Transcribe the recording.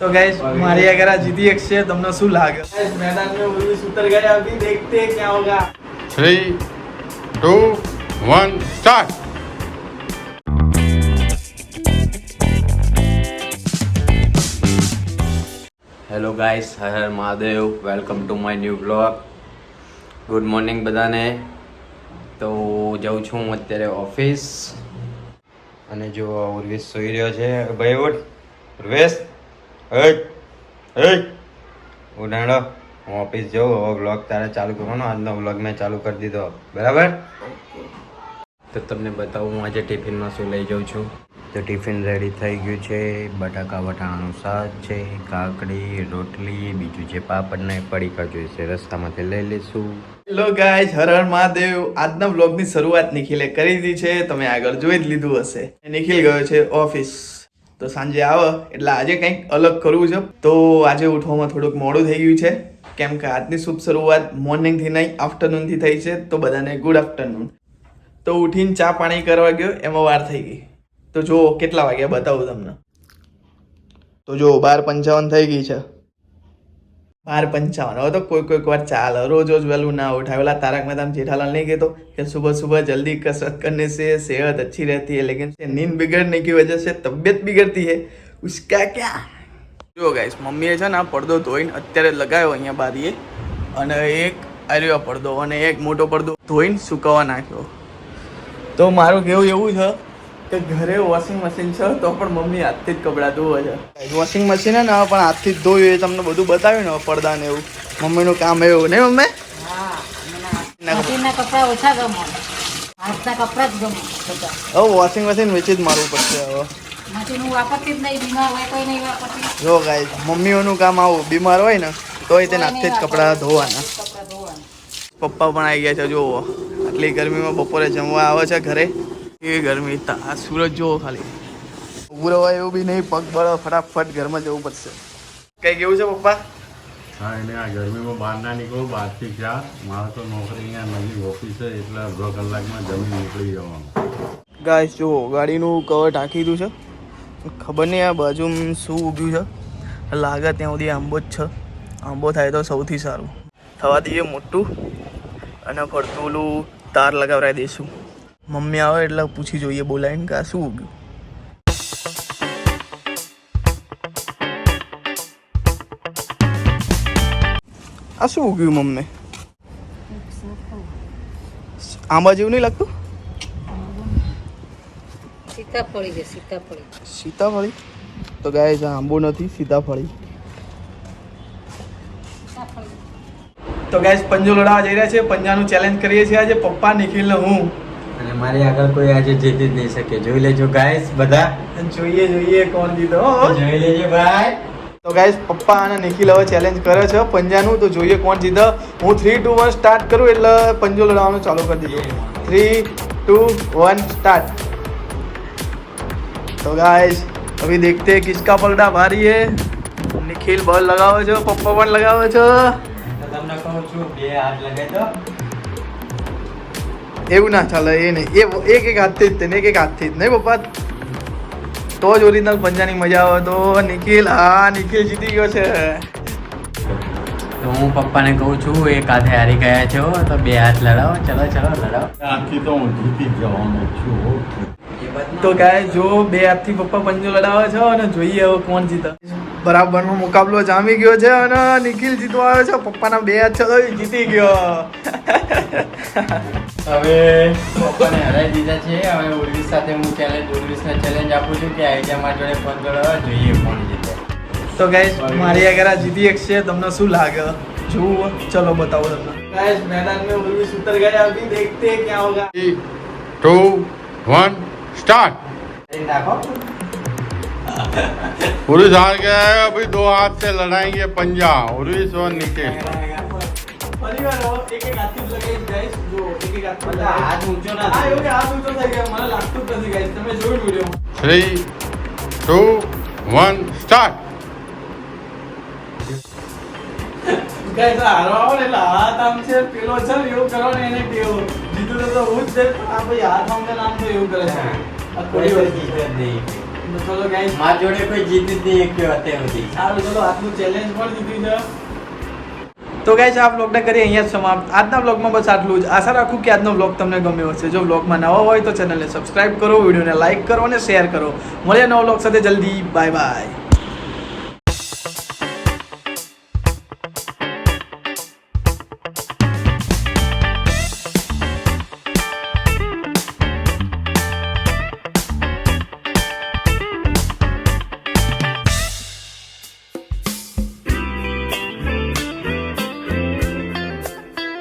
तो गाइस हमारे अगर आज जीती एक से तुमने शू लागे गाइस मैदान में उर्विस उतर गया अभी देखते हैं क्या होगा 3, 2, 1, start! Hello guys, Har Har Mahadev. Welcome to my new blog. Good morning બધાને. તો જાઉં છું હું અત્યારે ઓફિસ અને જો ઉર્વેશ સૂઈ રહ્યો છે. ભાઈ ઉઠ ઉર્વેશ, ઉઠાડો. હું ઓફિસ જાઉં. હવે બ્લોગ તારે ચાલુ કરવાનો. આજનો બ્લોગ મેં ચાલુ કરી દીધો, બરાબર? તો તમને બતાવું હું આજે ટિફિનમાં શું લઈ જાઉં છું. તો ટિફિન રેડી થઈ ગયું છે. બટાકા વટાણાનું શાક છે, કાકડી, રોટલી, બીજું છે પાપડ ને પડીકા જોઈશે, રસ્તામાંથી લઈ લઈશું. Hello guys, Har Har Mahadev. આજના વ્લોગની શરૂઆત નિખિલે કરી દીધી છે. તમે આગળ જોઈ જ લીધું હશે. નિખિલ ગયો છે ઓફિસ. તો સાંજે આવે એટલે આજે કંઈક અલગ કરવું છે. તો આજે ઉઠવામાં થોડુંક મોડું થઈ ગયું છે, કેમ કે આજની શુભ શરૂઆત મોર્નિંગથી નહીં આફ્ટરનૂનથી થઈ છે. તો બધાને ગુડ આફ્ટરનૂન. તો ઉઠીને ચા પાણી કરવા ગયો, એમાં વાર થઈ ગઈ. તો જો કેટલા વાગ્યા બતાવું તમને. તો જો 12:55 થઈ ગઈ છે. 12:55. હવે તો કોઈક વાર ચાલે, રોજ વહેલું ના उठाए. वाला तारक मेहता में जेठालाल नहीं कहते कि सुबह सुबह जल्दी कसरत करने से सेहत अच्छी रहती है, लेकिन नींद बिगड़ने की वजह से तबीयत बिगड़ती है. उसका क्या? જો ગાઈસ, મમ્મીએ છે ને આ પડદો ધોઈને અત્યારે લગાવ્યો અહીંયા બારીએ, અને એક આર્યો પડદો અને એક મોટો પડદો ધોઈને સુકવવા નાખ્યો. તો મારું કેવું એવું છે કે ઘરે વોશિંગ મશીન છે તો પણ મમ્મી હાથથી જ કપડાં ધોવે છે. વોશિંગ મશીન હે ને પણ હાથથી જ ધોયું, એ તમને બધું બતાવ્યું ને પડદા ને એવું. મમ્મીનું કામ એવું નહીં મમ્મી? મશીનના કપડાં ઓછા ગમે, હાથના કપડાં જ ગમે બધા. હવે વોશિંગ મશીન વેચી જ મારવું પડશે હવે. મશીન હું વાપરતી જ નહીં, બીમાર હોય તોય નહીં વાપરતી. જો ગાઈસ, મમ્મીઓનું કામ આવું, બીમાર હોય ને તોય તેને હાથથી જ કપડાં ધોવાના. કપડાં ધોવાના. પપ્પા પણ આવી ગયા છે. જુઓ આટલી ગરમીમાં બપોરે જમવા આવે છે ઘરે. એ ગરમી, આ સૂરજ જુઓ ખાલી. ઉભું રહેવાય એવું બી નહીં, પગ બળો, ફટાફટ ઘરમાં જવું પડશે. કઈ કેવું છે પપ્પા? હા, એને આ ગરમીમાં બહાર ના નીકળો. 12 થી 4 મારે તો નોકરી અહીંયા નજીક ઓફિસ છે, એટલે અડધો કલાકમાં જમીન નીકળી જવાનું. ગાઈસ જુઓ, ગાડીનું કવર ઢાંકી દીધું છે. ખબર નહીં આ બાજુમાં શું ઊભ્યું છે. લાગે ત્યાં સુધી આંબો જ છે. આંબો થાય તો સૌથી સારું. થવા દઈએ મોટું અને ફરતું ઓલું તાર લગાવડાવી દઈશું. મમ્મી આવે એટલે પૂછી જોઈએ બોલાવીને કે આ શું ઊગ્યું. આ શું ઊગ્યું મમ્મી? આંબા જેવું નહીં લાગતું? સીતાફળી છે, સીતાફળી. સીતાફળી? તો ગાઈસ આ આંબો નથી, સીતાફળી. તો ગાઈસ પંજો લડાવવા જઈ રહ્યા છે. પંજાનું ચેલેન્જ કરીએ છીએ આજે પપ્પા, નિખિલ ને હું. અને મારી આગળ કોઈ આજે જીતી જ નહીં શકે. જોઈ લેજો ગાઈસ બધા. જોઈએ કોણ જીતો. જોઈ લેજો ભાઈ. તો ગાઈસ પપ્પા અને નિખિલ હવે ચેલેન્જ કરે છે પંજાનું. તો જોઈએ કોણ જીતે. હું 3, 2, 1 સ્ટાર્ટ કરું એટલે પંજો લડાવવાનું ચાલુ કરી દીધું. 3, 2, 1 સ્ટાર્ટ. तो गाइस अभी देखते हैं किसका पलड़ा भारी है. निखिल बॉल लगाओ છો, પપ્પા પણ લગાવો છો. તો તમને કહું છું, બે હાથ લગાવી દો. એવું ના ચાલે, એ નહીં. એ એક હાથથી જ તેને, એક હાથથી જ નહીં પપ્પા, તો જ ઓરિજિનલ પંજાની મજા આવે. તો નિખિલ, હા નિખિલ જીતી ગયો છે. તો હું પપ્પાને કહું છું, એક હાથે હારી ગયા છો તો બે હાથ લડાવો. ચલો લડાવો. આથી તો હું જીતી જ જવાનો છું. તો ગાય જો બે હાથથી પપ્પા પંજો લડાવે છે અને જોઈએ હવે કોણ જીતે. બરાબરનો મુકાબલો જામી ગયો છે અને નિખિલ જીતવા આવ્યો છે. પપ્પાના બે હાથ છે તો એ જીતી ગયો. હવે પપ્પાને હરાઈ દીધા છે. હવે ઉર્વિસ સાથે હું ઉર્વિસને ચેલેન્જ આપું છું કે આઈડિયા મારા જોડે ફોન કરવા, જોઈએ કોણ જીતે. તો ગાઈસ મારી આગળ આ જીતી એક છે. તમને શું લાગે જુઓ, ચલો બતાવો તમને. ગાઈસ मैदान में उर्विस उतर गया, अभी देखते हैं क्या होगा. 3, 2, 1, start! નાખો. उर्विस हार गया है. अभी 2 हाथ से लड़ाएंगे पंजा, उर्विस और निखिल. ફરીવાર એક હાથથી જ લગાવીશ ગાઈસ. જો એક હાથમાં હાથ ઊંચો ના હા એવું કે હાથ ઊંચો થઈ ગયો. મને લાગતું જ નથી ગાઈસ, તમે જોયું વિડિયો. 3, 2, 1, start! ગાઈસ હારવા આવો ને એટલે હાથ આમ છે, પેલો છે ને એવું કરો ને એને કેવો જીતું તો હું જ છે. આ ભાઈ હાથ આમ ને આમ તો એવું કરે છે. આ ખોટી વસ્તુ છે. તો ચલો ગાઈસ મારા જોડે કોઈ જીત જ નહીં શક્યો અત્યાર સુધી. સારું ચલો આજનું ચેલેન્જ પણ જીતી છે. તો ગાઈસ આ બ્લોગને કરીએ અહીંયા જ સમાપ્ત. આજના બ્લોગમાં બસ આટલું જ. આશા રાખું કે આજનો બ્લોગ તમને ગમ્યો હશે. જો બ્લોગમાં નવા હોય તો ચેનલને સબસ્ક્રાઇબ કરો, વિડીયોને લાઇક કરો અને શેર કરો. મળીએ નવા બ્લોગ સાથે જલ્દી. Bye bye.